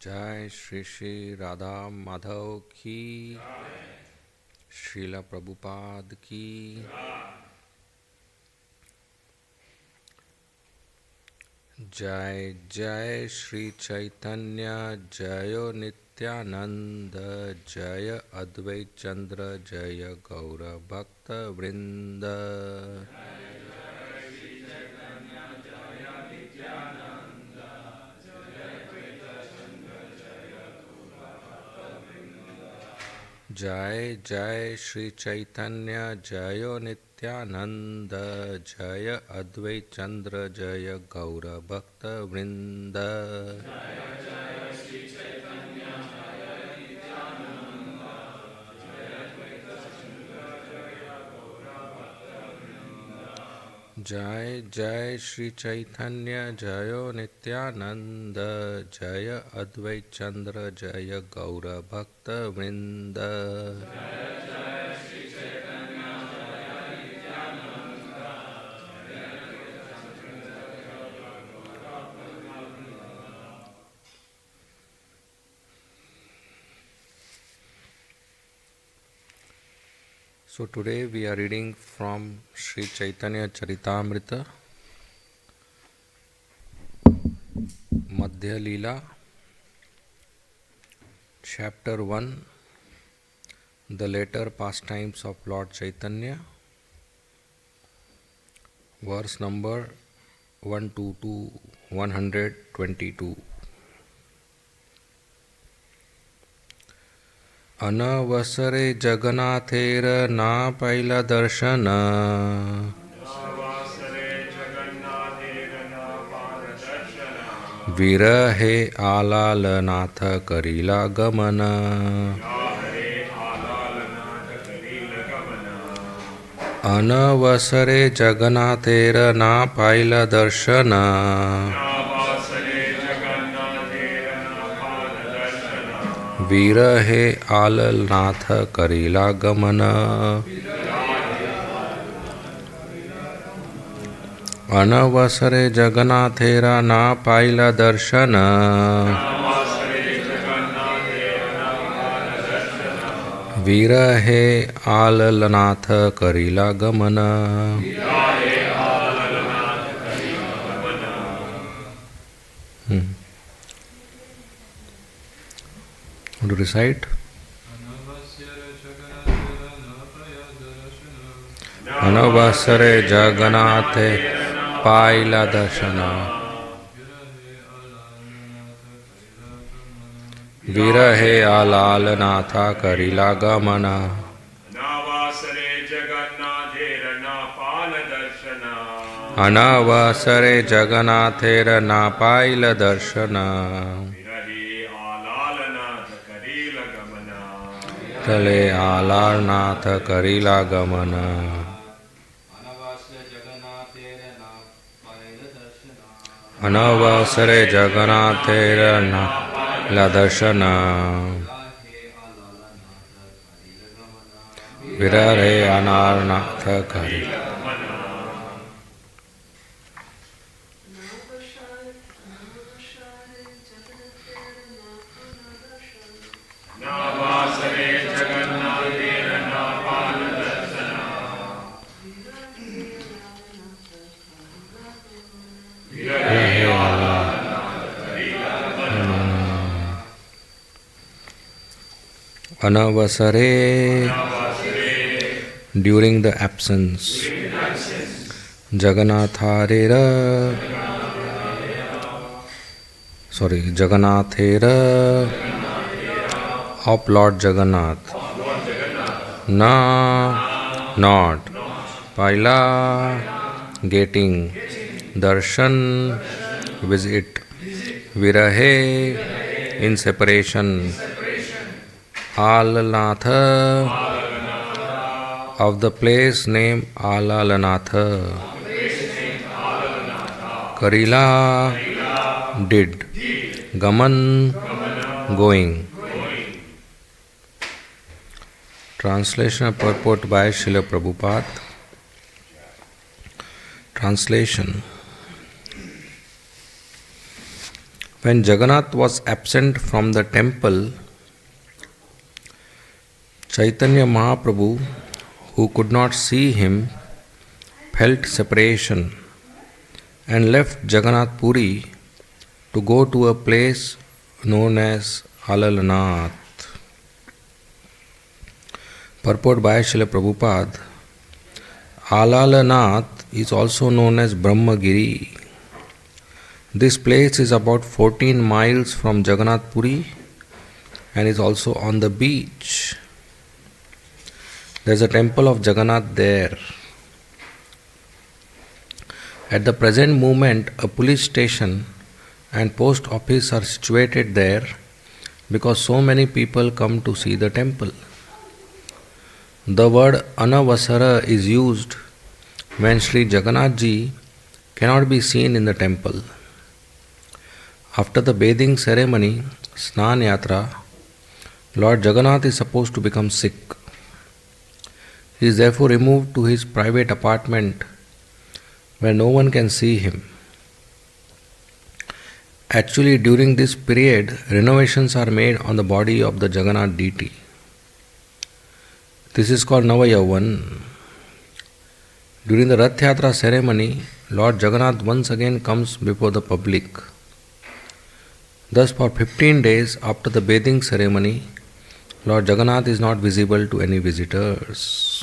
जय श्री श्री राधा माधव की, श्रीला प्रभुपाद की। जय जय श्री चैतन्य जयो नित्यानंद, जय अद्वैत चंद्र जय गौर भक्त वृंद। जय जय श्री चैतन्य जयो नित्यानंद, जय अद्वैत चंद्र जय गौर भक्त वृंद। जय जय श्री चैतन्य जयो नित्यानंद, जय अद्वैत चंद्र जय गौर भक्त वृंद। So today we are reading from Sri Chaitanya Charitamrita, Madhya Leela, Chapter 1, The Later Pastimes of Lord Chaitanya, verse number 122. अनवसरे जगन्नाथेर ना पैला दर्शन, विरहे आलालनाथ करिला गमन। अनवसरे जगन्नाथेर ना पैला दर्शन, विरहे आललनाथ करिला गमन। अनवसरे जगन्नाथेरा ना पाइला दर्शन, विरहे आललनाथ करिला गमन। To recite. अनवसरे जगन्नाथे पाइला दर्शन, विरहे आलालनाथ करिला गमन। अनवसरे जगन्नाथेर ना पाइला दर्शन, तले आलालनाथ करिला गमन। अनवसरे जगन्नाथेर ना पाइला दर्शन, विरहे आलालनाथ करिला। Anavasare, during the absence. Jagannathera, of Lord Jagannath. Na, not. Paila, getting. Darshan, visit. Virahe, in separation. Alalnath, of the place named Alalnath. Karila, did. Gaman, going. Translation and purport by Srila Prabhupada. Translation. When Jagannath was absent from the temple, Chaitanya Mahaprabhu, who could not see him, felt separation and left Jagannath Puri to go to a place known as Alalanath. Purport by Srila Prabhupada. Alalanath is also known as Brahmagiri. This place is about 14 miles from Jagannath Puri and is also on the beach. There is a temple of Jagannath there. At the present moment, a police station and post office are situated there because so many people come to see the temple. The word Anavasara is used when Sri Jagannath Ji cannot be seen in the temple. After the bathing ceremony, Snan Yatra, Lord Jagannath is supposed to become sick. He is therefore removed to his private apartment where no one can see him. Actually, during this period, renovations are made on the body of the Jagannath deity. This is called Navayavan. During the Rath Yatra ceremony, Lord Jagannath once again comes before the public. Thus, for 15 days after the bathing ceremony, Lord Jagannath is not visible to any visitors.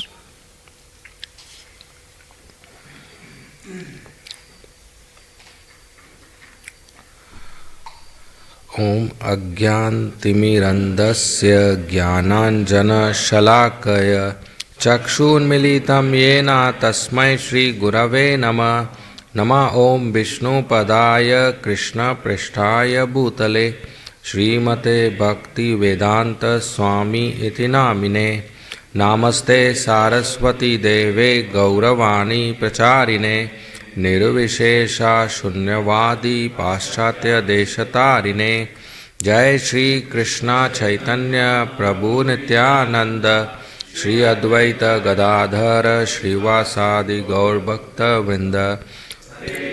Om Agyantimirandasya Jnananjana Shalakaya Chakshunmilitam Yena Tasmai Shri Gurave Nama Nama Om Vishnu Padaya Krishna Prishtaya Bhutale Srimate Bhakti Vedanta Swami Iti Namine Namaste Saraswati Deve Gauravani Pracharine Nirvishesha Shunyavadi Paschatya Deshatarine Jai Shri Krishna Chaitanya Prabhu Nityananda Shri Advaita Gadadhara Srivasadi Gaur Bhakta Vrinda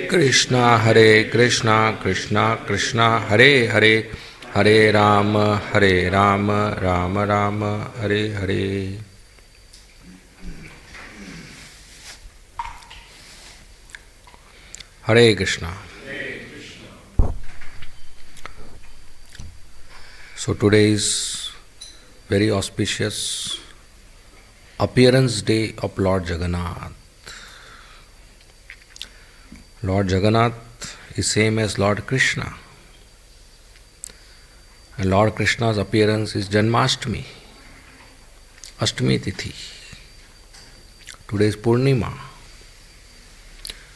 Krishna Hare Krishna Krishna Krishna Hare Hare Hare Rama Rama Rama Hare Hare. Hare Krishna. So today is very auspicious appearance day of Lord Jagannath. Lord Jagannath is same as Lord Krishna. And Lord Krishna's appearance is Janmashtami, Ashtami Tithi. Today is Purnima.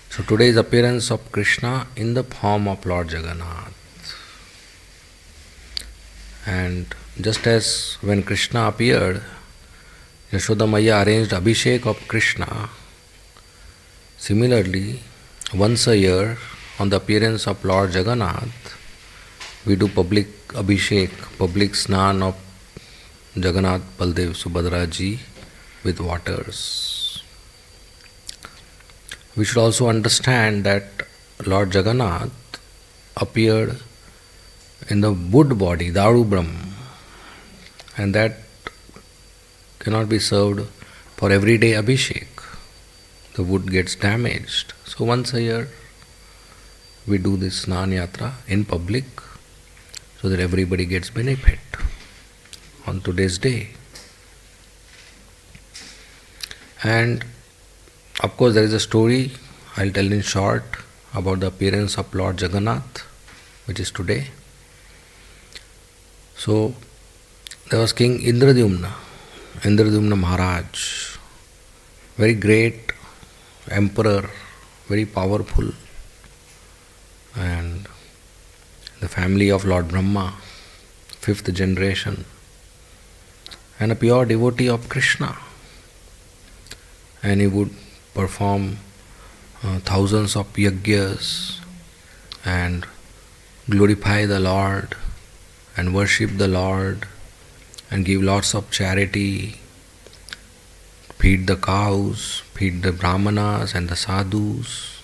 So today's appearance of Krishna in the form of Lord Jagannath. And just as when Krishna appeared, Yashoda Maya arranged Abhishek of Krishna. Similarly, once a year, on the appearance of Lord Jagannath, we do public Abhishek, public Snan of Jagannath Baldev Subhadra ji with waters. We should also understand that Lord Jagannath appeared in the wood body, Daru Brahm, and that cannot be served for everyday Abhishek. The wood gets damaged. So once a year we do this Snan Yatra in public so that everybody gets benefit on today's day. And of course, there is a story I'll tell in short about the appearance of Lord Jagannath, which is today. So, there was King Indradyumna Maharaj, very great emperor, very powerful, and the family of Lord Brahma, 5th generation, and a pure devotee of Krishna. And he would perform thousands of yagyas and glorify the Lord and worship the Lord and give lots of charity, feed the cows, feed the brahmanas and the sadhus.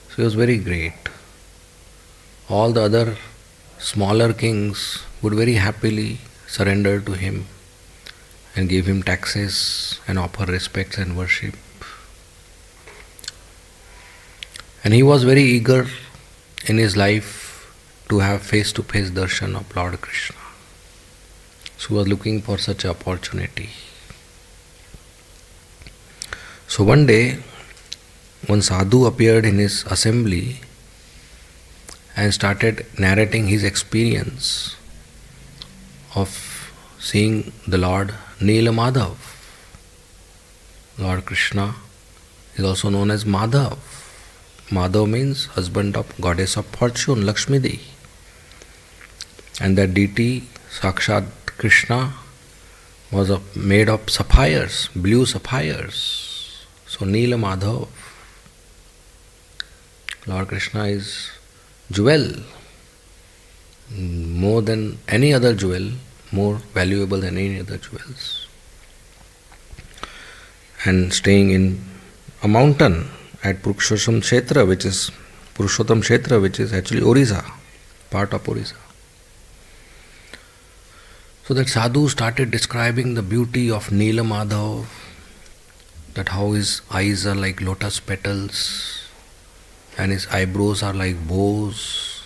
So he was very great. all the other smaller kings would very happily surrender to him and give him taxes and offer respects and worship. And he was very eager in his life to have face-to-face darshan of Lord Krishna. So he was looking for such an opportunity. So one day, one sadhu appeared in his assembly and started narrating his experience of seeing the Lord Nila Madhav. Lord Krishna is also known as Madhav. Madhav means husband of goddess of fortune, Lakshmi Devi. And that deity, Sakshat Krishna, was made of sapphires, blue sapphires. So Nila Madhav. Lord Krishna is jewel, more than any other jewel, more valuable than any other jewels. And staying in a mountain at Purushottam Kshetra, which is actually Orissa, part of Orissa. So that sadhu started describing the beauty of Nila Madhav, that how his eyes are like lotus petals, and his eyebrows are like bows,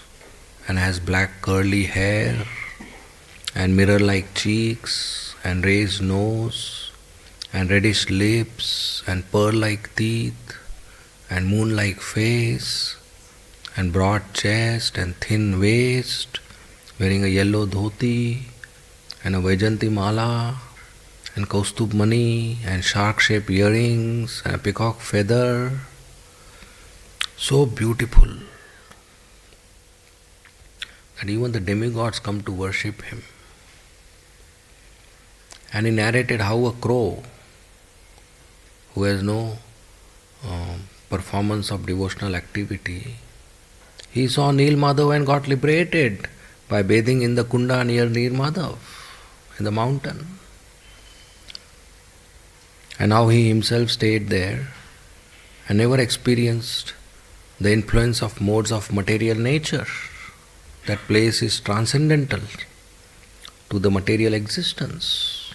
and has black curly hair, and mirror-like cheeks, and raised nose, and reddish lips, and pearl-like teeth, and moon-like face, and broad chest, and thin waist, wearing a yellow dhoti, and a Vaijanti mala, and Kaustubh mani, and shark-shaped earrings, and a peacock feather. So beautiful that even the demigods come to worship him. And he narrated how a crow, who has no performance of devotional activity, he saw Nil Madhav and got liberated by bathing in the kunda near Nil Madhav in the mountain. And how he himself stayed there and never experienced the influence of modes of material nature. That place is transcendental to the material existence.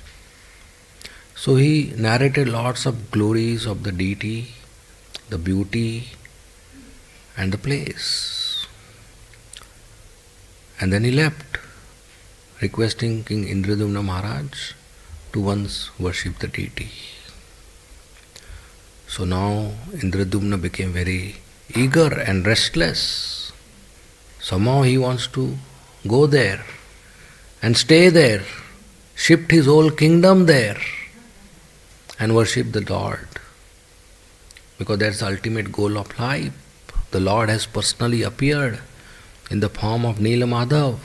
So he narrated lots of glories of the deity, the beauty, and the place. And then he left, requesting King Indradumna Maharaj to once worship the deity. So now Indradumna became very eager and restless. Somehow he wants to go there and stay there, shift his whole kingdom there and worship the Lord. Because that's the ultimate goal of life. The Lord has personally appeared in the form of Nila Madhav,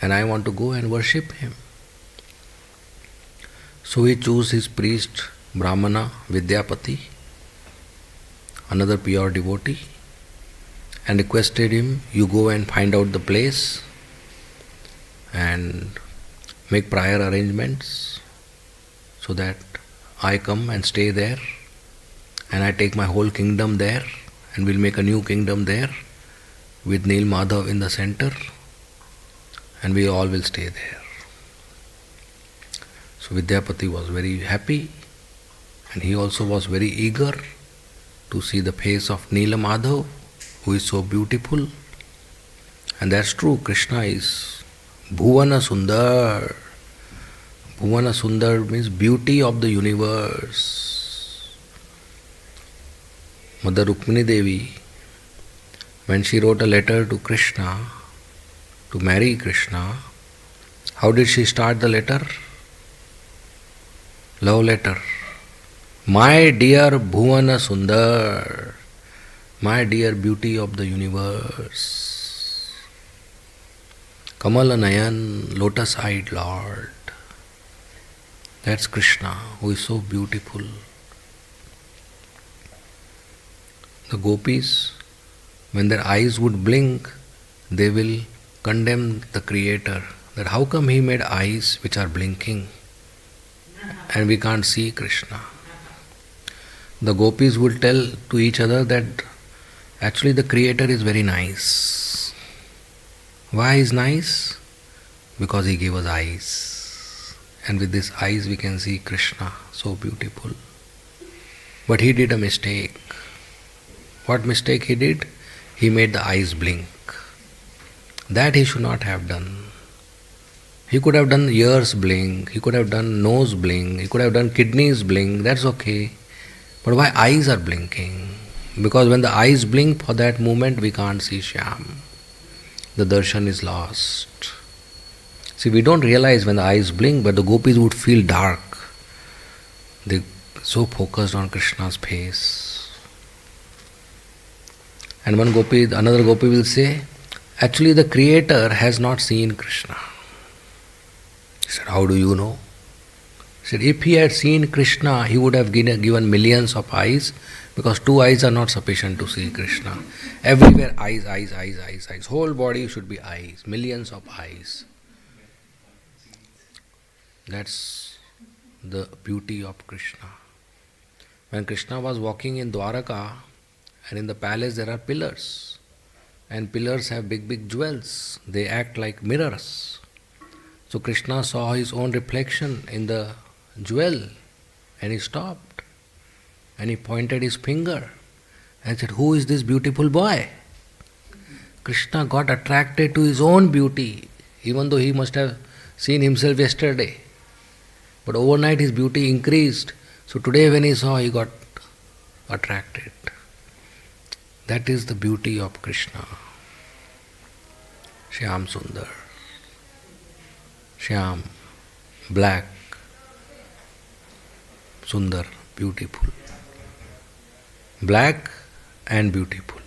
and I want to go and worship him. So he chose his priest, Brahmana Vidyapati, another pure devotee, and requested him, you go and find out the place and make prior arrangements so that I come and stay there and I take my whole kingdom there and we'll make a new kingdom there with Nil Madhav in the center and we all will stay there. So Vidyapati was very happy and he also was very eager to see the face of Nila Madhav, who is so beautiful. And that's true, Krishna is Bhuvana Sundar. Bhuvana Sundar means beauty of the universe. Mother Rukmini Devi, when she wrote a letter to Krishna, to marry Krishna, how did she start the letter? Love letter. My dear Bhuvana Sundar, my dear beauty of the universe, Kamala Nayan, lotus-eyed Lord. That's Krishna, who is so beautiful. The gopis, when their eyes would blink, they will condemn the Creator, that how come he made eyes which are blinking and we can't see Krishna. The gopis would tell to each other that actually the Creator is very nice. Why is nice? Because he gave us eyes. And with these eyes we can see Krishna, so beautiful. But he did a mistake. What mistake he did? He made the eyes blink. That he should not have done. He could have done ears blink, he could have done nose blink, he could have done kidneys blink, that's okay. But why eyes are blinking? Because when the eyes blink, for that moment we can't see Shyam. The darshan is lost. See, we don't realize when the eyes blink, but the gopis would feel dark. They so focused on Krishna's face. And another gopi will say, actually the Creator has not seen Krishna. He said, how do you know? He said, if he had seen Krishna, he would have given millions of eyes, because 2 eyes are not sufficient to see Krishna. Everywhere eyes, eyes, eyes, eyes, eyes. Whole body should be eyes, millions of eyes. That's the beauty of Krishna. When Krishna was walking in Dwaraka, and in the palace there are pillars, and pillars have big, big jewels. They act like mirrors. So Krishna saw his own reflection in the jewel, and he stopped, and he pointed his finger and said, who is this beautiful boy? Krishna got attracted to his own beauty, even though he must have seen himself yesterday. But overnight his beauty increased. So today when he saw, he got attracted. That is the beauty of Krishna. Shyam Sundar. Shyam, black, Sundar, beautiful. Black and beautiful.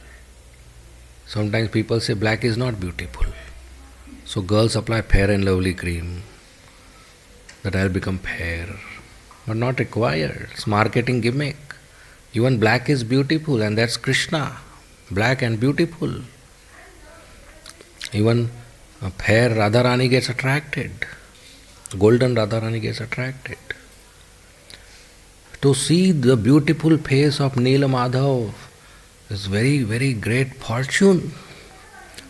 Sometimes people say black is not beautiful. So girls apply Fair and Lovely cream, that I'll become fair. But not required. It's marketing gimmick. Even black is beautiful, and that's Krishna. Black and beautiful. Even a fair Radharani gets attracted. Golden Radharani gets attracted. To see the beautiful face of Neela Madhav is very, very great fortune.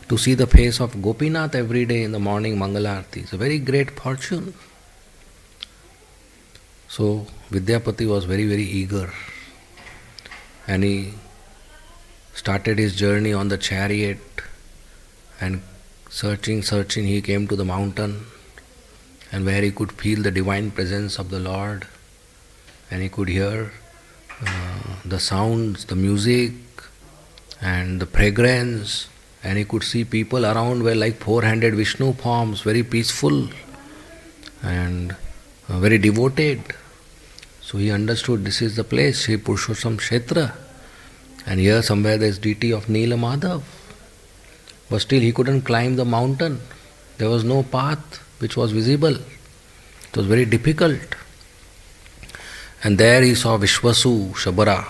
To see the face of Gopinath every day in the morning Mangalarti is a very great fortune. So Vidyapati was very, very eager, and he started his journey on the chariot, and searching, he came to the mountain, and where he could feel the divine presence of the Lord, and he could hear the sounds, the music, and the fragrance, and he could see people around were like 400 Vishnu forms, very peaceful and very devoted. So he understood this is the place, Shri Purushottam Kshetra, and here somewhere there is deity of Neela Madhav. But still he couldn't climb the mountain. There was no path which was visible. It was very difficult. And there he saw Vishwasu, Shabara,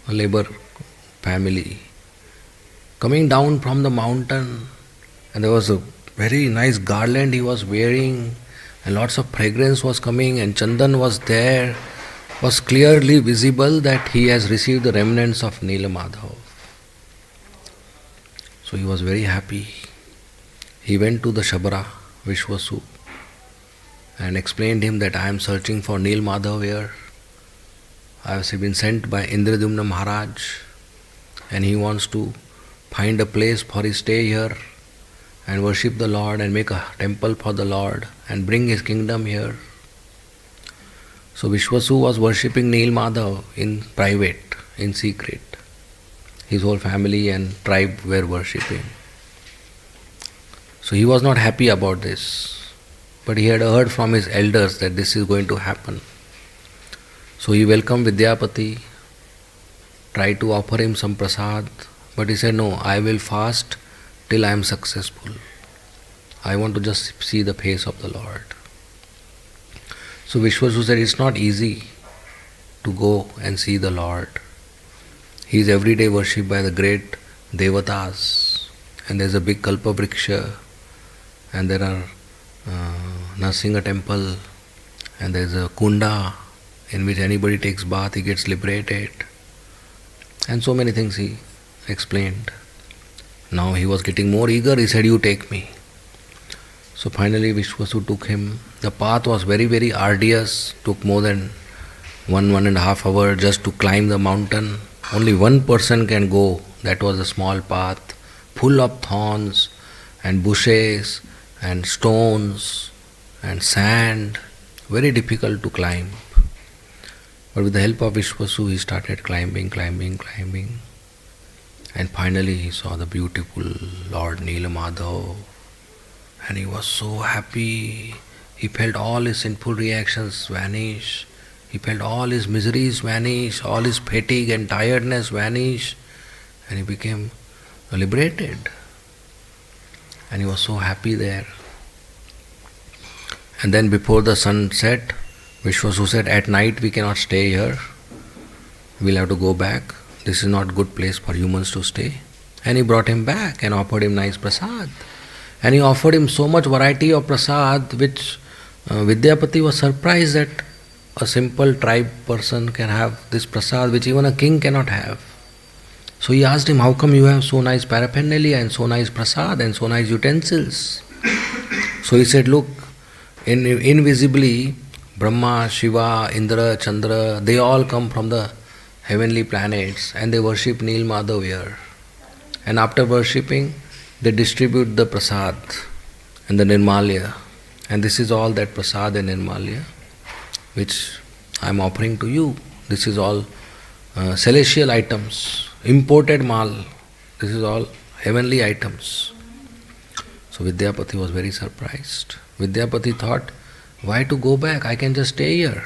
a labor family, coming down from the mountain, and there was a very nice garland he was wearing, and lots of fragrance was coming, and Chandan was there. Was clearly visible that he has received the remnants of Neela Madhav. So he was very happy. He went to the Shabara, Vishwasu, and explained him that I am searching for Neela Madhav here. I have been sent by Indradumna Maharaj, and he wants to find a place for his stay here and worship the Lord and make a temple for the Lord and bring his kingdom here. So Vishwasu was worshipping Neela Madhav in private, in secret. His whole family and tribe were worshipping. So he was not happy about this, but he had heard from his elders that this is going to happen. So he welcomed Vidyapati, tried to offer him some prasad, but he said, no, I will fast till I am successful. I want to just see the face of the Lord. So Vishwasu said, it's not easy to go and see the Lord. He is every day worshipped by the great Devatas, and there is a big Kalpa Vriksha, and there are Narasimha temple, and there is a Kunda in which anybody takes bath, he gets liberated, and so many things he explained. Now he was getting more eager, he said, "You take me." So finally Vishwasu took him. The path was very, very arduous, took more than 1.5 hours just to climb the mountain. Only one person can go. That was a small path, full of thorns and bushes and stones and sand. Very difficult to climb. But with the help of Vishwasu, he started climbing. And finally he saw the beautiful Lord Nilamadhav. And he was so happy. He felt all his sinful reactions vanish. He felt all his miseries vanish, all his fatigue and tiredness vanish. And he became liberated. And he was so happy there. And then before the sun set, Vishwasu said, "At night we cannot stay here. We'll have to go back. This is not a good place for humans to stay." And he brought him back and offered him nice prasad. And he offered him so much variety of prasad, which Vidyapati was surprised that a simple tribe person can have this prasad, which even a king cannot have. So he asked him, "How come you have so nice paraphernalia and so nice prasad and so nice utensils?" So he said, "Look, invisibly, Brahma, Shiva, Indra, Chandra, they all come from the heavenly planets and they worship Nilmadhav here. And after worshipping, they distribute the prasad and the nirmalya. And this is all that prasad and nirmalya which I am offering to you. This is all celestial items, imported mal. This is all heavenly items." So Vidyapati was very surprised. Vidyapati thought, why to go back? I can just stay here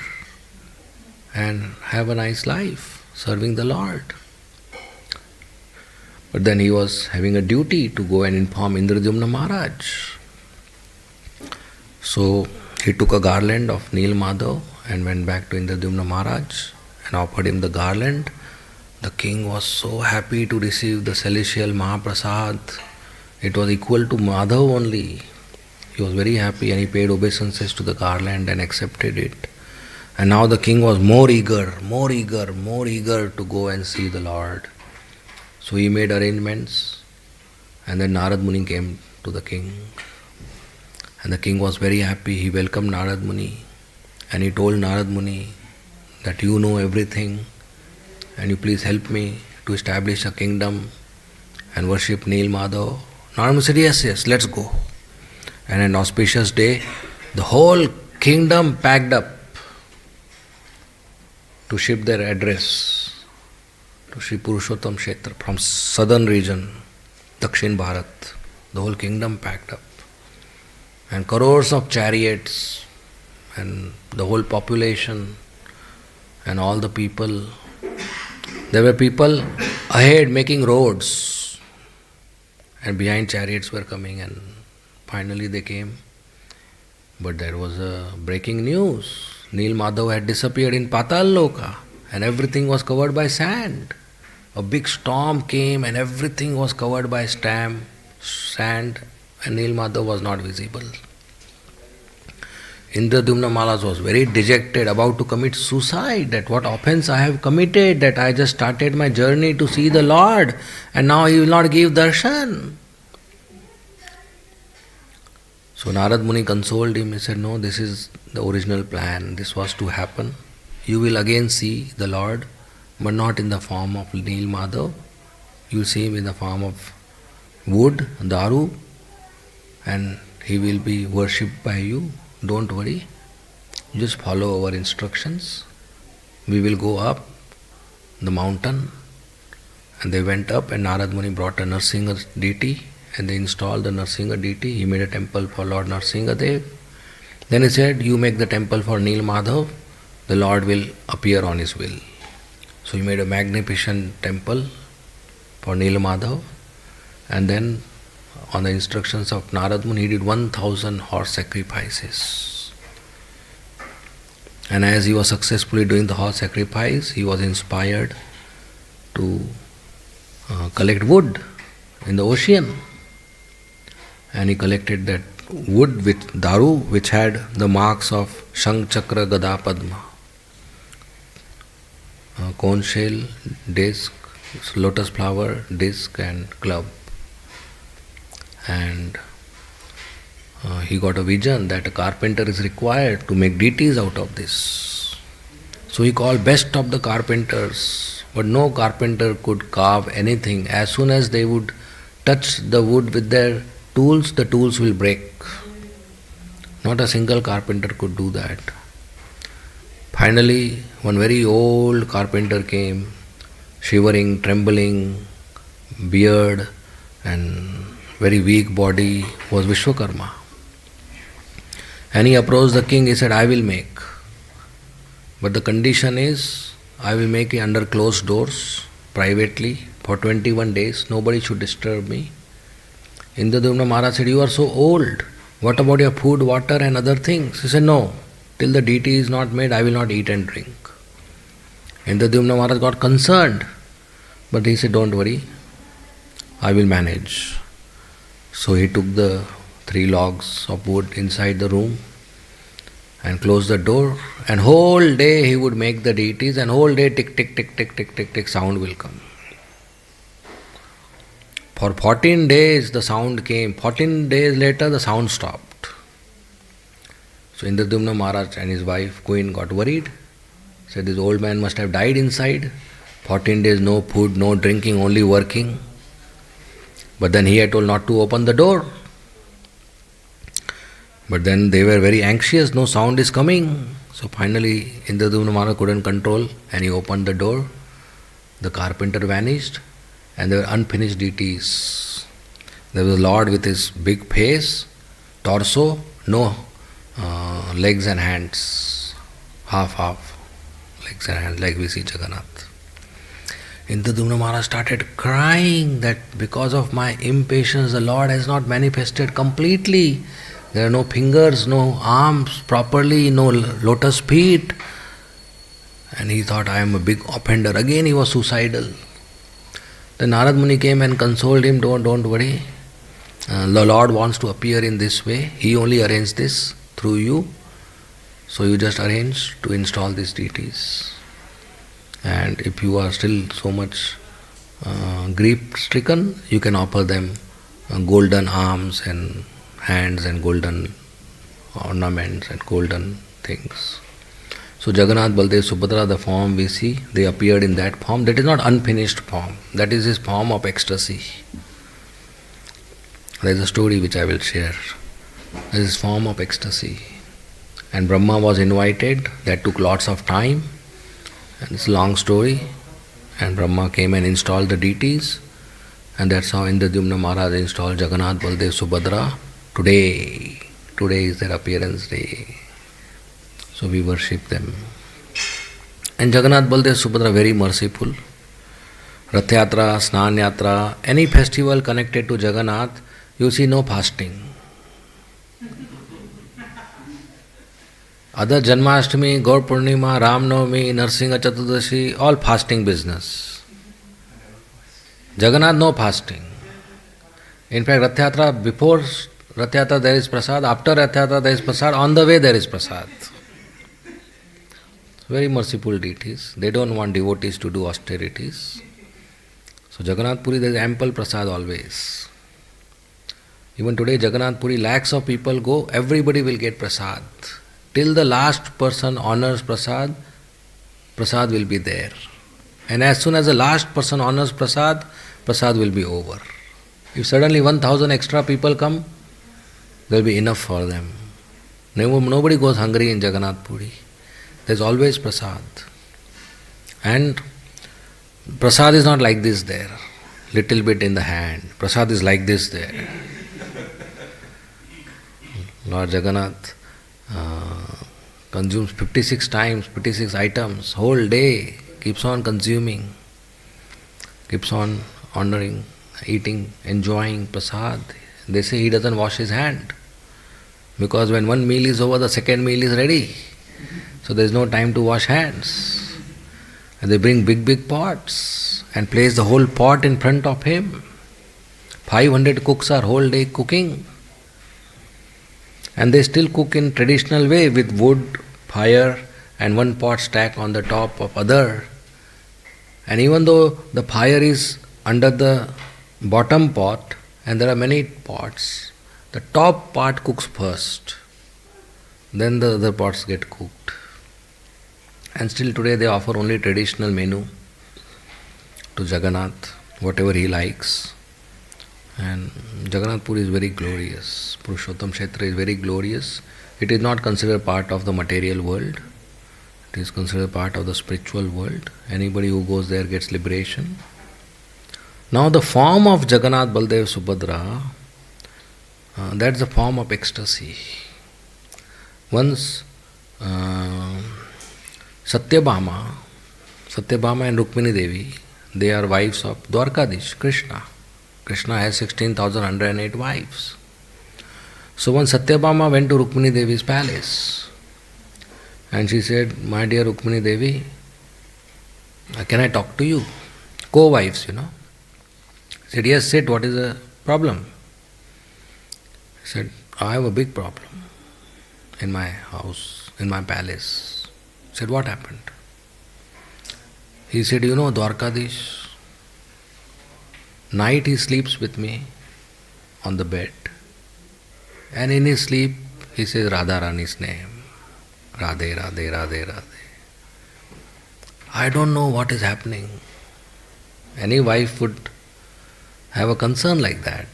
and have a nice life, serving the Lord. But then he was having a duty to go and inform Indradyumna Maharaj. So he took a garland of Nilmadhav and went back to Indradyumna Maharaj and offered him the garland. The king was so happy to receive the celestial Mahaprasad. It was equal to Madhav only. He was very happy and he paid obeisances to the garland and accepted it. And now the king was more eager to go and see the Lord. So he made arrangements, and then Narad Muni came to the king. And the king was very happy. He welcomed Narad Muni and he told Narad Muni that you know everything and you please help me to establish a kingdom and worship Nilmadhav. Narad Muni said, yes, let's go. And an auspicious day, the whole kingdom packed up to ship their address to Sri Purushottam Kshetra from southern region, Dakshin Bharat. The whole kingdom packed up. And crores of chariots and the whole population and all the people. There were people ahead making roads and behind chariots were coming, and finally they came. But there was a breaking news. Nilmadhav had disappeared in Patal Loka and everything was covered by sand. A big storm came and everything was covered by sand, and Nilmadhav was not visible. Indradyumna Maharaj was very dejected, about to commit suicide, that what offense I have committed, that I just started my journey to see the Lord and now he will not give darshan. So Narad Muni consoled him. He said, no, this is the original plan. This was to happen. You will again see the Lord, but not in the form of Nilmadhav. You will see him in the form of wood, daru, and he will be worshipped by you. Don't worry. Just follow our instructions. We will go up the mountain. And they went up, and Narad Muni brought a Narsingha deity, and they installed the Narsingha deity. He made a temple for Lord Narsingha Dev. Then he said, you make the temple for Nilmadhav, the Lord will appear on his will. So he made a magnificent temple for Nilmadhav, and then on the instructions of Narad Muni, he did 1,000 horse sacrifices. And as he was successfully doing the horse sacrifice, he was inspired to collect wood in the ocean. And he collected that wood with daru, which had the marks of Shank, Chakra, Gada, Padma. Cone shell, disc, lotus flower, disc and club. and he got a vision that a carpenter is required to make deities out of this. So he called best of the carpenters, but no carpenter could carve anything. As soon as they would touch the wood with their tools, the tools will break. Not a single carpenter could do that. Finally, one very old carpenter came, shivering, trembling, beard and very weak body, was Vishwakarma. And he approached the king, he said, I will make. But the condition is, I will make it under closed doors, privately, for 21 days. Nobody should disturb me. Indradyumna Maharaj said, you are so old. What about your food, water and other things? He said, no. Till the deity is not made, I will not eat and drink. Indradyumna Maharaj got concerned. But he said, don't worry, I will manage. So he took the 3 logs of wood inside the room and closed the door, and whole day he would make the deities, and whole day tick, tick, tick, tick, tick, tick, tick, sound will come. For 14 days the sound came. 14 days later the sound stopped. So Indradyumna Maharaj and his wife Queen got worried. Said, this old man must have died inside. 14 days no food, no drinking, only working. But then he had told not to open the door. But then they were very anxious, no sound is coming. So finally Indradyumna Maharaj couldn't control and he opened the door. The carpenter vanished and there were unfinished deities. There was a Lord with his big face, torso, no legs and hands, half legs and hands, like we see Jagannath. Indradyumna Maharaj started crying that because of my impatience the Lord has not manifested completely. There are no fingers, no arms properly, no lotus feet. And he thought, I am a big offender. Again he was suicidal. Then Narad Muni came and consoled him, don't worry. The Lord wants to appear in this way. He only arranged this through you. So you just arrange to install these deities. And if you are still so much grief-stricken, you can offer them golden arms and hands and golden ornaments and golden things. So Jagannath, Baldev, Subhadra, the form we see, they appeared in that form. That is not unfinished form. That is his form of ecstasy. There is a story which I will share. There is his form of ecstasy. And Brahma was invited. That took lots of time. And it's a long story. And Brahma came and installed the deities. And that's how Indradyumna Maharaj installed Jagannath, Baldev, Subhadra. Today is their appearance day. So we worship them. And Jagannath, Baldev, Subhadra very merciful. Rath Yatra, Snan Yatra, any festival connected to Jagannath, you see no fasting. Other Janmashtami, Gaur Purnima, Ram Navami, Narsingha Chaturdashi, all fasting business. Jagannath no fasting. In fact, Rath Yatra, before Rath Yatra there is prasad, after Rath Yatra there is prasad, on the way there is prasad. Very merciful deities. They don't want devotees to do austerities. So Jagannath Puri there is ample prasad always. Even today Jagannath Puri, lakhs of people go, everybody will get prasad. Till the last person honors prasad, prasad will be there. And as soon as the last person honors prasad, prasad will be over. If suddenly 1,000 extra people come, there will be enough for them. Nobody goes hungry in Jagannath Puri. There is always prasad. And prasad is not like this there, little bit in the hand. Prasad is like this there. Lord Jagannath consumes 56 times, 56 items, whole day, keeps on consuming, keeps on honoring, eating, enjoying prasad. They say he doesn't wash his hand, because when one meal is over, the second meal is ready. So there is no time to wash hands. And they bring big pots and place the whole pot in front of him. 500 cooks are whole day cooking. And they still cook in traditional way with wood, fire and one pot stacked on the top of other. And even though the fire is under the bottom pot and there are many pots. The top part cooks first, then the other pots get cooked. And still today they offer only traditional menu to Jagannath, whatever he likes. And Jagannath Puri is very glorious. Purushottam Kshetra is very glorious. It is not considered part of the material world. It is considered part of the spiritual world. Anybody who goes there gets liberation. Now the form of Jagannath, Baldev, Subhadra, that's the form of ecstasy. Once Satyabhama and Rukmini Devi, they are wives of Dwarkadish, Krishna. Krishna has 16,108 wives. So when Satyabhama went to Rukmini Devi's palace, and she said, "My dear Rukmini Devi, can I talk to you?" Co-wives, He said, "Yes, sit, what is the problem?" He said, "I have a big problem in my house, in my palace." He said, "What happened?" He said, Dwarkadish, night he sleeps with me on the bed, and in his sleep he says Radharani's name. Radhe, Radhe, Radhe, Radhe. I don't know what is happening. Any wife would have a concern like that.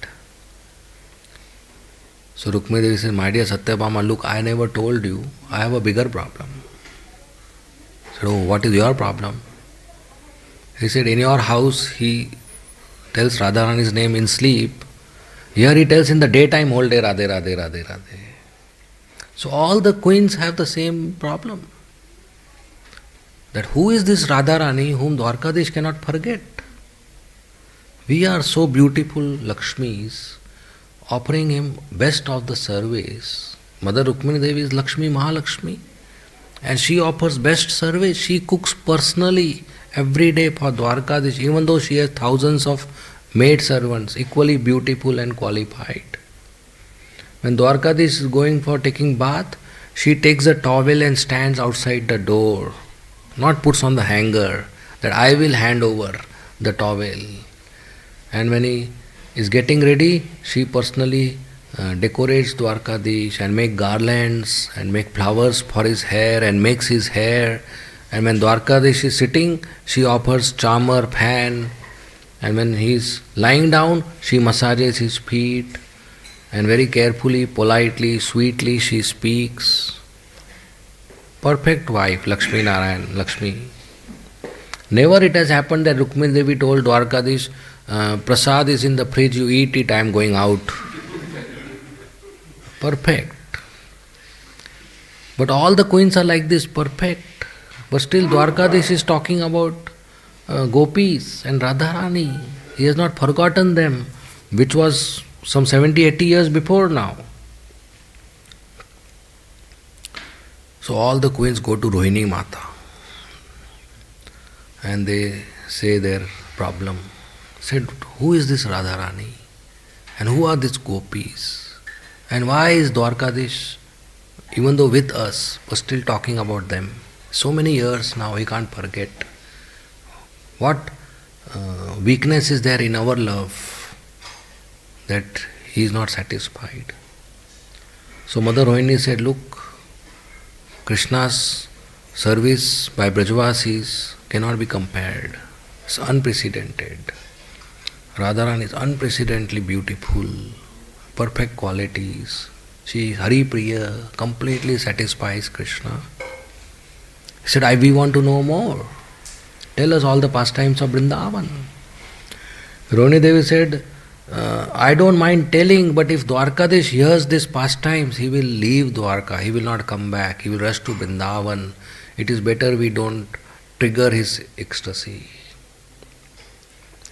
So Rukmini Devi says, "My dear Satyabhama, look, I never told you, I have a bigger problem." He said, "Oh, what is your problem?" He said, "In your house he tells Radharani's name in sleep. Here he tells in the daytime all day Radhe, Radhe, Radhe, Radhe." So all the queens have the same problem. That who is this Radharani whom Dwarkadish cannot forget? We are so beautiful Lakshmis, offering him best of the service. Mother Rukmini Devi is Lakshmi, Mahalakshmi, and she offers best service. She cooks personally every day for Dwarkadish, even though she has thousands of maid servants, equally beautiful and qualified. When Dwarkadish is going for taking bath, she takes a towel and stands outside the door, not puts on the hanger, that I will hand over the towel. And when he is getting ready, she personally decorates Dwarkadish and make garlands and make flowers for his hair and makes his hair. And when Dwarkadish is sitting, she offers charmer, fan. And when he is lying down, she massages his feet. And very carefully, politely, sweetly she speaks. Perfect wife, Lakshmi Narayan, Lakshmi. Never it has happened that Rukmini Devi told Dwarkadish, "Prasad is in the fridge, you eat it, I am going out." Perfect. But all the queens are like this, perfect. But still Dwarkadish is talking about gopis and Radharani. He has not forgotten them, which was some 70-80 years before now. So all the queens go to Rohini Mata and they say their problem. Said, "Who is this Radharani? And who are these gopis? And why is Dwarkadish, even though with us, was still talking about them? So many years now, he can't forget. What weakness is there in our love that he is not satisfied?" So Mother Rohini said, "Look, Krishna's service by Brajavasis cannot be compared. It's unprecedented. Radharani is unprecedentedly beautiful, perfect qualities. She, Hari Priya, completely satisfies Krishna." He said, "We want to know more. Tell us all the pastimes of Vrindavan." Rohini Devi said, "I don't mind telling, but if Dwarkadish hears these pastimes, he will leave Dwarka, he will not come back, he will rush to Vrindavan. It is better we don't trigger his ecstasy.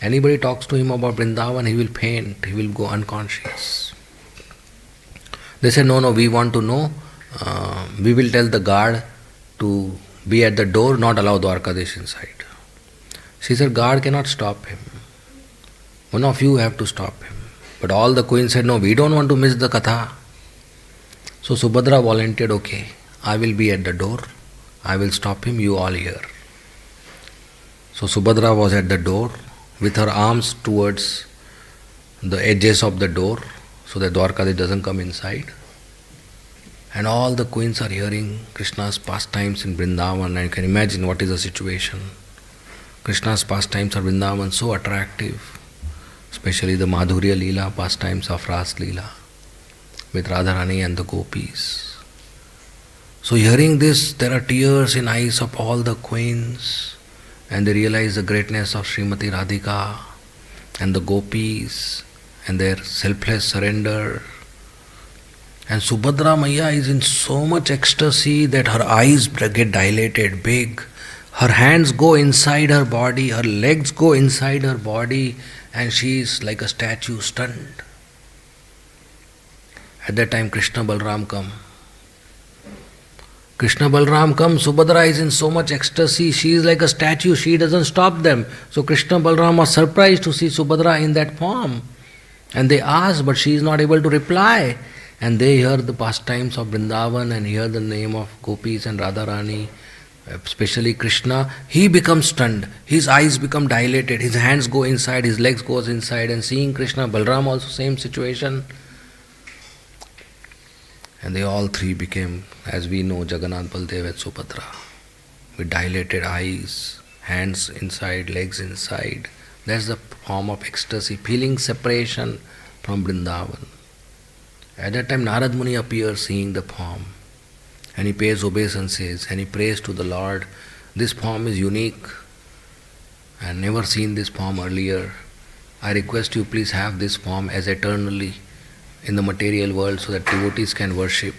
Anybody talks to him about Vrindavan, he will faint, he will go unconscious." They said, no, we want to know. We will tell the guard to be at the door, not allow Dwarkadish inside. She said, "Guard cannot stop him. One of you have to stop him." But all the queens said, "No, we don't want to miss the katha." So Subhadra volunteered, "Okay, I will be at the door. I will stop him, you all here." So Subhadra was at the door with her arms towards the edges of the door so that Dwarkadhish doesn't come inside. And all the queens are hearing Krishna's pastimes in Vrindavan, and you can imagine what is the situation. Krishna's pastimes of Vrindavan so attractive, especially the Madhurya Leela pastimes of Ras Leela with Radharani and the gopis. So hearing this, there are tears in eyes of all the queens, and they realize the greatness of Srimati Radhika and the gopis and their selfless surrender. And Subhadra Maya is in so much ecstasy that her eyes get dilated big. Her hands go inside her body, her legs go inside her body, and she is like a statue, stunned. At that time Krishna Balram come. Krishna Balram come, Subhadra is in so much ecstasy, she is like a statue, she doesn't stop them. So Krishna Balram was surprised to see Subhadra in that form. And they ask, but she is not able to reply. And they hear the pastimes of Vrindavan and hear the name of gopis and Radharani, especially Krishna. He becomes stunned, his eyes become dilated, his hands go inside, his legs goes inside, and seeing Krishna, Balram also same situation. And they all three became, as we know, Jagannath, Baldev and Subhadra, with dilated eyes, hands inside, legs inside. That's the form of ecstasy, feeling separation from Vrindavan. At that time Narad Muni appears seeing the form, and he pays obeisances and he prays to the Lord. This form is unique. I have never seen this form earlier. I request you, please have this form as eternally in the material world so that devotees can worship.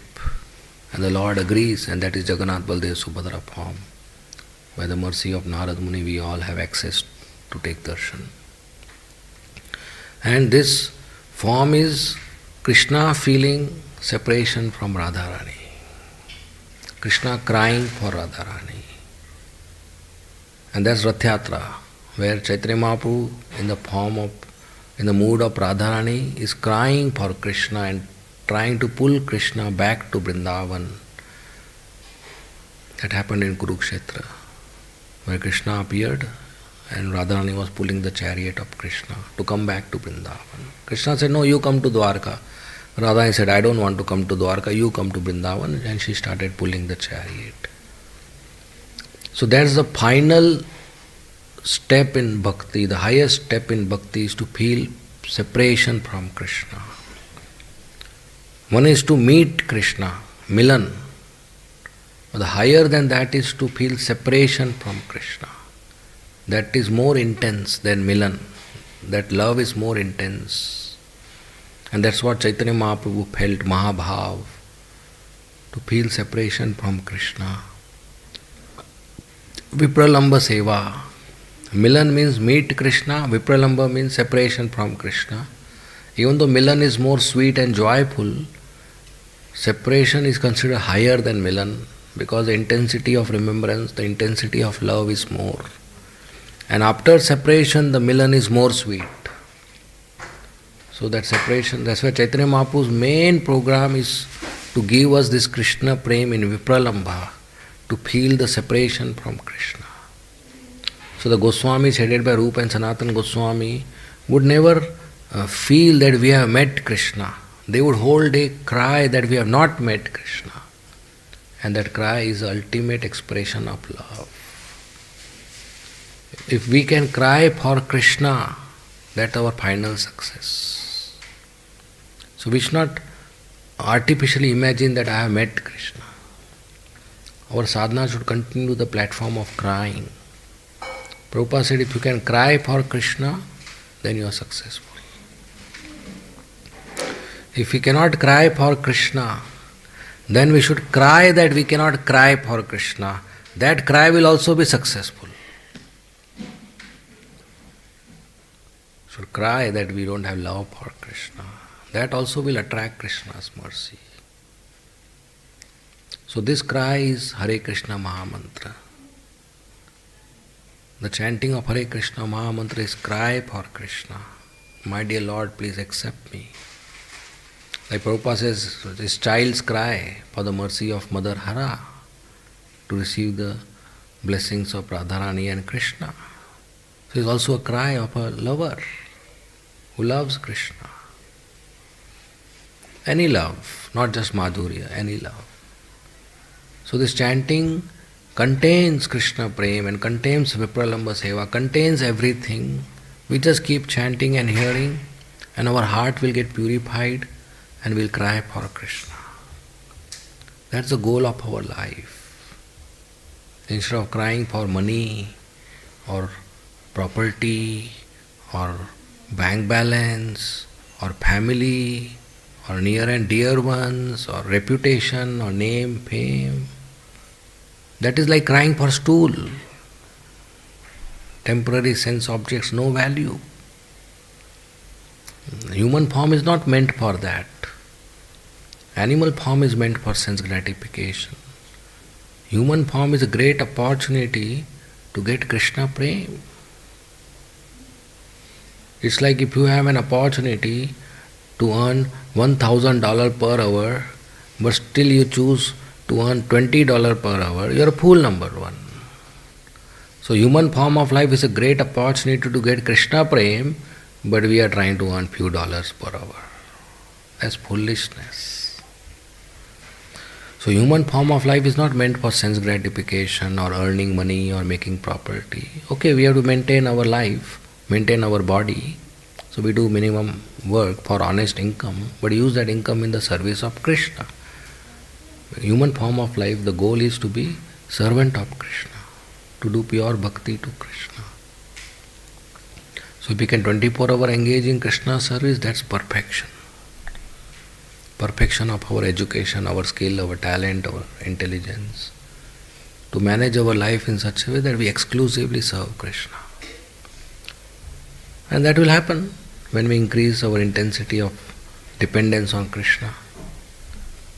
And the Lord agrees, and that is Jagannath Baldev Subhadra form. By the mercy of Narad Muni, we all have access to take darshan. And this form is Krishna feeling separation from Radharani. Krishna crying for Radharani. And that's Rath Yatra, where Chaitanya Mahaprabhu in the mood of Radharani is crying for Krishna and trying to pull Krishna back to Vrindavan. That happened in Kurukshetra, where Krishna appeared and Radharani was pulling the chariot of Krishna to come back to Vrindavan. Krishna said, no, you come to Dwarka. Radharani said, I don't want to come to Dwarka, you come to Vrindavan. And she started pulling the chariot. So that's the final step in bhakti. The highest step in bhakti is to feel separation from Krishna. One is to meet Krishna, Milan. But the higher than that is to feel separation from Krishna. That is more intense than Milan. That love is more intense. And that's what Chaitanya Mahaprabhu felt, Mahabhav, to feel separation from Krishna. Vipralamba Seva. Milan means meet Krishna, Vipralamba means separation from Krishna. Even though Milan is more sweet and joyful, separation is considered higher than Milan because the intensity of remembrance, the intensity of love is more. And after separation, the Milan is more sweet. So that separation, that's why Chaitanya Mahaprabhu's main program is to give us this Krishna Prem in Vipralamba, to feel the separation from Krishna. So the Goswamis headed by Rupa and Sanatana Goswami would never feel that we have met Krishna. They would whole day cry that we have not met Krishna. And that cry is the ultimate expression of love. If we can cry for Krishna, that's our final success. So we should not artificially imagine that I have met Krishna. Our sadhana should continue the platform of crying. Prabhupada said, if you can cry for Krishna, then you are successful. If we cannot cry for Krishna, then we should cry that we cannot cry for Krishna. That cry will also be successful. Should cry that we don't have love for Krishna. That also will attract Krishna's mercy. So this cry is Hare Krishna Mahamantra. The chanting of Hare Krishna Mahamantra is cry for Krishna. My dear Lord, please accept me. Like Prabhupada says, this child's cry for the mercy of Mother Hara to receive the blessings of Radharani and Krishna. So it's also a cry of a lover who loves Krishna. Any love, not just Madhurya, any love. So this chanting contains Krishna Prem and contains Vipralamba Seva, contains everything. We just keep chanting and hearing, and our heart will get purified and we'll cry for Krishna. That's the goal of our life. Instead of crying for money or property or bank balance or family or near and dear ones or reputation or name, fame, that is like crying for stool. Temporary sense objects, no value. Human form is not meant for that. Animal form is meant for sense gratification. Human form is a great opportunity to get Krishna Prem. It's like if you have an opportunity to earn $1,000 per hour, but still you choose to earn $20 per hour, you are a fool, number one. So human form of life is a great opportunity to get Krishna Prem, but we are trying to earn few dollars per hour. That's foolishness. So human form of life is not meant for sense gratification or earning money or making property. Okay, we have to maintain our life, maintain our body. So we do minimum work for honest income, but use that income in the service of Krishna. Human form of life, the goal is to be servant of Krishna, to do pure bhakti to Krishna. So if we can 24 hours engage in Krishna service, that's perfection. Perfection of our education, our skill, our talent, our intelligence. To manage our life in such a way that we exclusively serve Krishna. And that will happen when we increase our intensity of dependence on Krishna.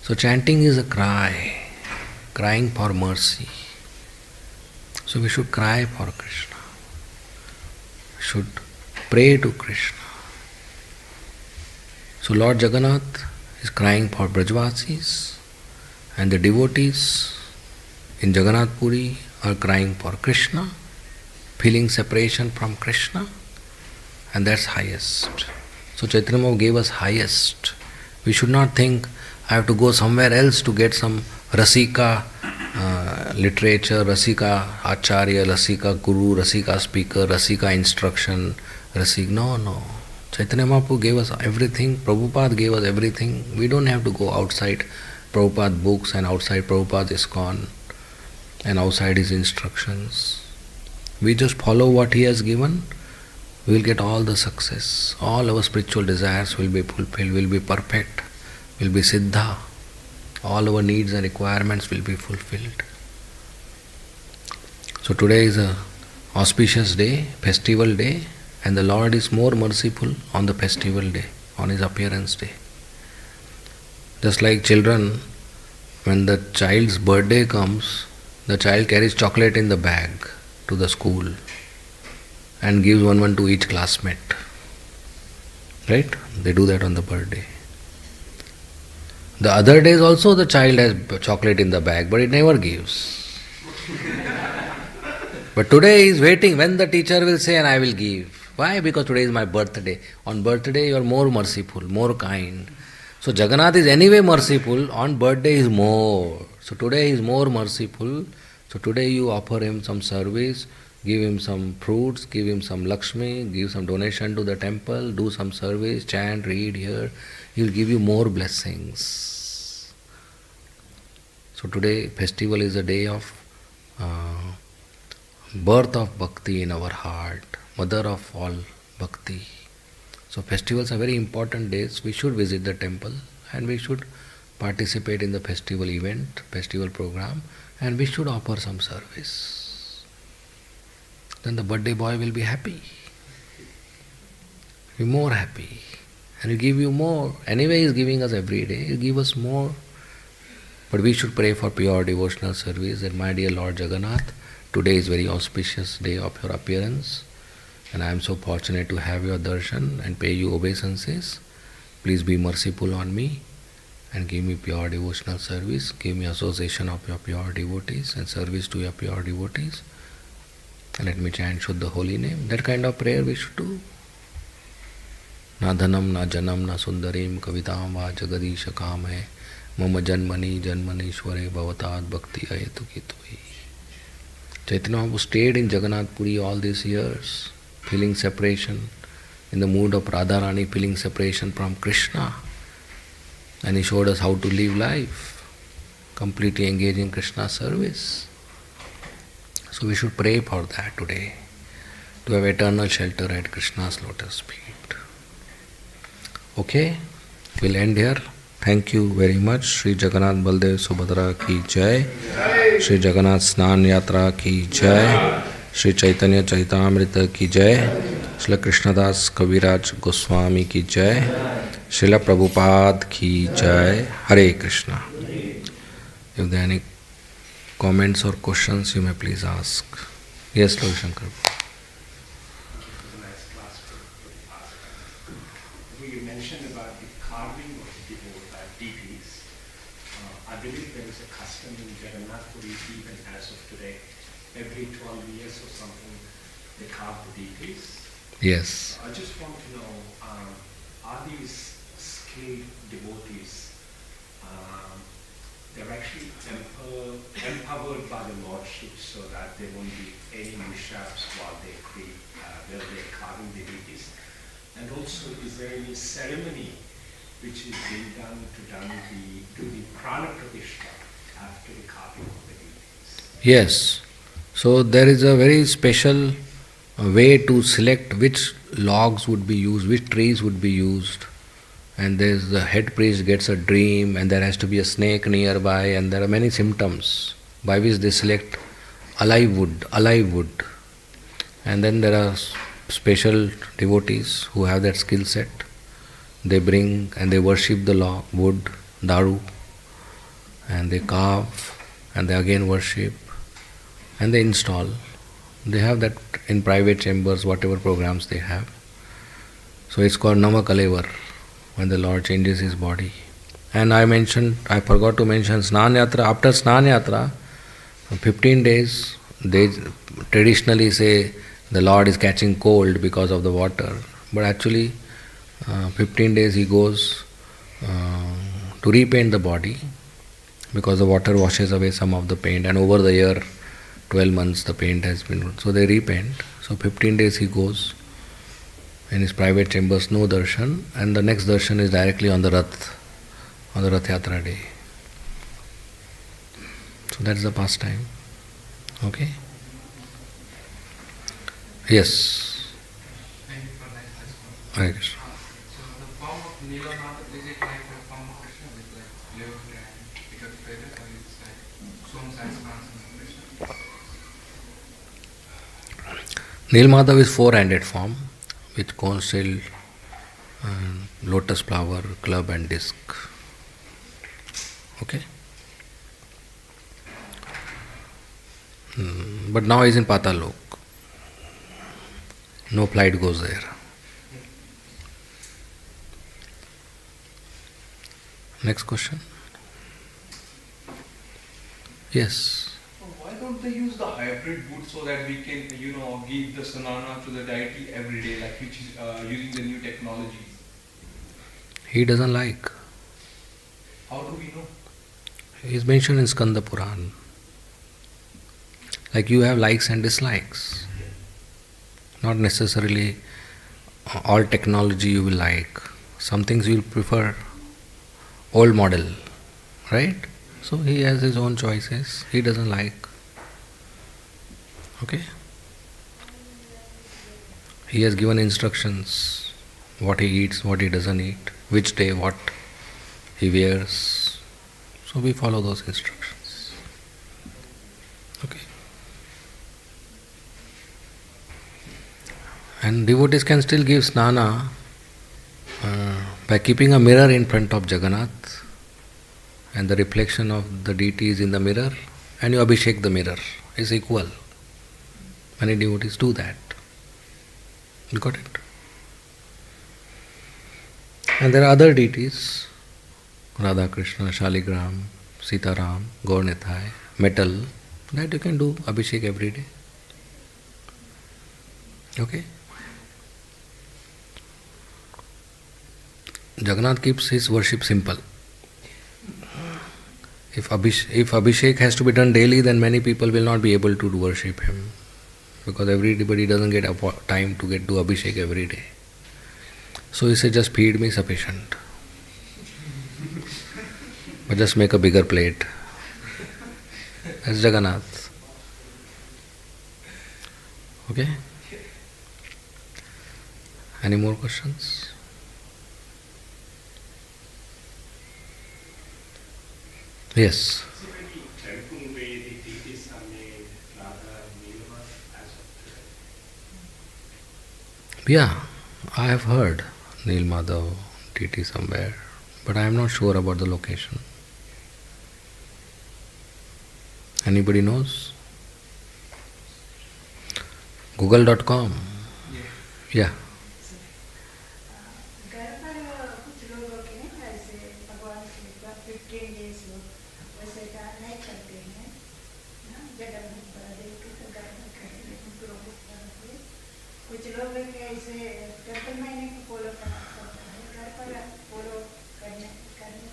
So chanting is a cry, crying for mercy. So we should cry for Krishna. Should pray to Krishna. So Lord Jagannath is crying for Brajvasis, and the devotees in Jagannath Puri are crying for Krishna, feeling separation from Krishna, and that's highest. So Chaitanya Mahaprabhu gave us highest. We should not think I have to go somewhere else to get some Rasika literature, Rasika Acharya, Rasika Guru, Rasika speaker, Rasika instruction, No. Chaitanya Mahaprabhu gave us everything, Prabhupada gave us everything. We don't have to go outside Prabhupada books and outside Prabhupada's ISKCON and outside his instructions. We just follow what he has given, we will get all the success. All our spiritual desires will be fulfilled, will be perfect, will be siddha. All our needs and requirements will be fulfilled. So today is a auspicious day, festival day, and the Lord is more merciful on the festival day, on his appearance day. Just like children, when the child's birthday comes, the child carries chocolate in the bag to the school and gives one to each classmate. Right? They do that on the birthday. The other days also the child has chocolate in the bag, but it never gives. But today he is waiting when the teacher will say and I will give. Why? Because today is my birthday. On birthday you are more merciful, more kind. So Jagannath is anyway merciful, on birthday is more. So today he is more merciful. So today you offer him some service, give him some fruits, give him some Lakshmi, give some donation to the temple, do some service, chant, read, hear. He will give you more blessings. So today festival is a day of birth of bhakti in our heart. Mother of all bhakti. So festivals are very important days. We should visit the temple and we should participate in the festival event, festival program, and we should offer some service. Then the birthday boy will be happy. Be more happy. And he'll give you more. Anyway he is giving us every day. He'll give us more. But we should pray for pure devotional service that my dear Lord Jagannath, today is very auspicious day of your appearance. And I am so fortunate to have your darshan and pay you obeisances. Please be merciful on me and give me pure devotional service. Give me association of your pure devotees and service to your pure devotees. And let me chant Shuddha holy name. That kind of prayer we should do. ना धनम ना जनम ना सुंदरीम कविताम वा जगदीश काम है मम जन्मनि जन्मनीश्वरे भवताद भक्ति अहेतु की तुई. Chaitanya Mahaprabhu stayed in Jagannath Puri all these years, feeling separation, in the mood of Radharani, feeling separation from Krishna. And he showed us how to live life, completely engage in Krishna's service. So we should pray for that today, to have eternal shelter at Krishna's lotus feet. Okay, we'll end here. Thank you very much. Shri Jagannath Baldev Subhadra ki jai. Shri Jagannath Snan Yatra ki jai. Shri Chaitanya Chaitamrita ki jai. Shri Krishnadas Kaviraj Goswami ki jai. Srila Prabhupada ki jai. Hare Krishna. If there are any comments or questions, you may please ask. Yes, Lord Shankar. You mentioned about the carving of deities. I believe there is a custom in Jagannath Puri even as of today. Every 12 years or something, they carve the deities. Yes. I just want to know, are these skilled devotees, they're actually empowered by the Lordship so that there won't be any mishaps while they're carving the deities? And also, is there any ceremony which is being done to the prana pratishtha after the carving of the deities? Yes. So there is a very special way to select which logs would be used, which trees would be used. And there's the head priest gets a dream, and there has to be a snake nearby, and there are many symptoms by which they select alive wood. And then there are special devotees who have that skill set. They bring and they worship the wood, daru, and they carve, and they again worship, and they install. They have that in private chambers, whatever programs they have. So it's called Namakalevar, when the Lord changes his body. And I forgot to mention Snan Yatra. After Snan Yatra, 15 days, they traditionally say the Lord is catching cold because of the water. But actually, 15 days he goes to repaint the body, because the water washes away some of the paint, and over the year, 12 months the paint has been, so they repaint. So 15 days he goes in his private chambers, no darshan, and the next darshan is directly on the Rath Yatra day. So that's the pastime. Okay? Yes. Thank you for that response. Hare Krishna. So the form of Nilamata, is it like the form of Krishna with like liver and pickup feather, or it's like some size Krishna? Nilmadhav is four-handed form with conch shell, lotus flower, club and disc. Okay? But now he is in Patalok. No flight goes there. Next question. Yes. Why don't they use the hybrid wood so that we can, give the sanana to the deity every day, like which is using the new technology? He doesn't like. How do we know? He is mentioned in Skanda Puran. Like you have likes and dislikes. Not necessarily all technology you will like. Some things you will prefer old model, right? So he has his own choices. He doesn't like. Okay? He has given instructions, what he eats, what he doesn't eat, which day what he wears. So we follow those instructions. Okay? And devotees can still give snana by keeping a mirror in front of Jagannath, and the reflection of the deity is in the mirror, and you abhishek the mirror. It's equal. Many devotees do that. You got it? And there are other deities, Radha Krishna, Shaligram, Sitaram, Gaurnithai, metal, that you can do abhishek every day. Okay? Jagannath keeps his worship simple. If Abhishek has to be done daily, then many people will not be able to worship him. Because everybody doesn't get time to do Abhishek every day. So he said, just feed me sufficient. But just make a bigger plate. That's Jagannath. Okay? Any more questions? Yes. Is there any temple where the deities are made Radha and Nilama as of today? Yeah, I have heard Nil Madhav TT somewhere, but I am not sure about the location. Anybody knows? Google.com. Yeah. घर पर कुछ लोग होते हैं ना ऐसे भगवान के 15 डेज वैसे का नहीं करते हैं ना जगन्नाथ बलदेव के तो घर पर करते हैं उनको रोक करते हैं कुछ लोग हैं कि ऐसे टेम्पल महीने को फॉलो करता है घर पर फॉलो करने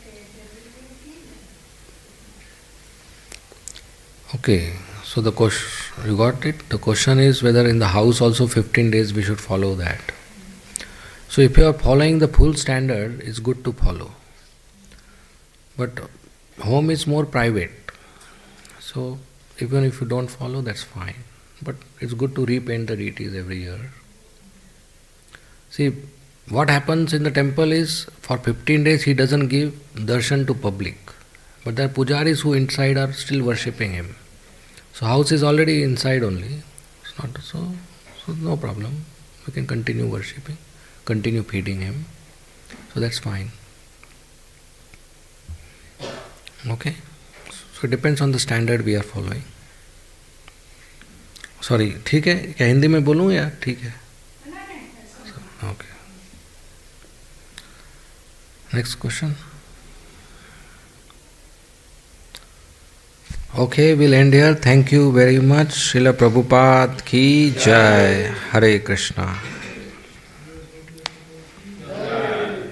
के जरूरी है Okay, so the question, you got it? The question is whether in the house also 15 days we should follow that. So if you are following the full standard, it's good to follow. But home is more private. So even if you don't follow, that's fine. But it's good to repaint the deities every year. See, what happens in the temple is for 15 days he doesn't give darshan to public. But there are pujaris who inside are still worshipping him. So house is already inside only. It's not so no problem. We can continue worshipping, continue feeding him. So that's fine. Okay? So it depends on the standard we are following. Sorry, ठीक है? क्या हिंदी में बोलूँ या ठीक है? Okay. Next question. Okay, we'll end here. Thank you very much. Srila Prabhupada ki jai. Hare Krishna. Jai.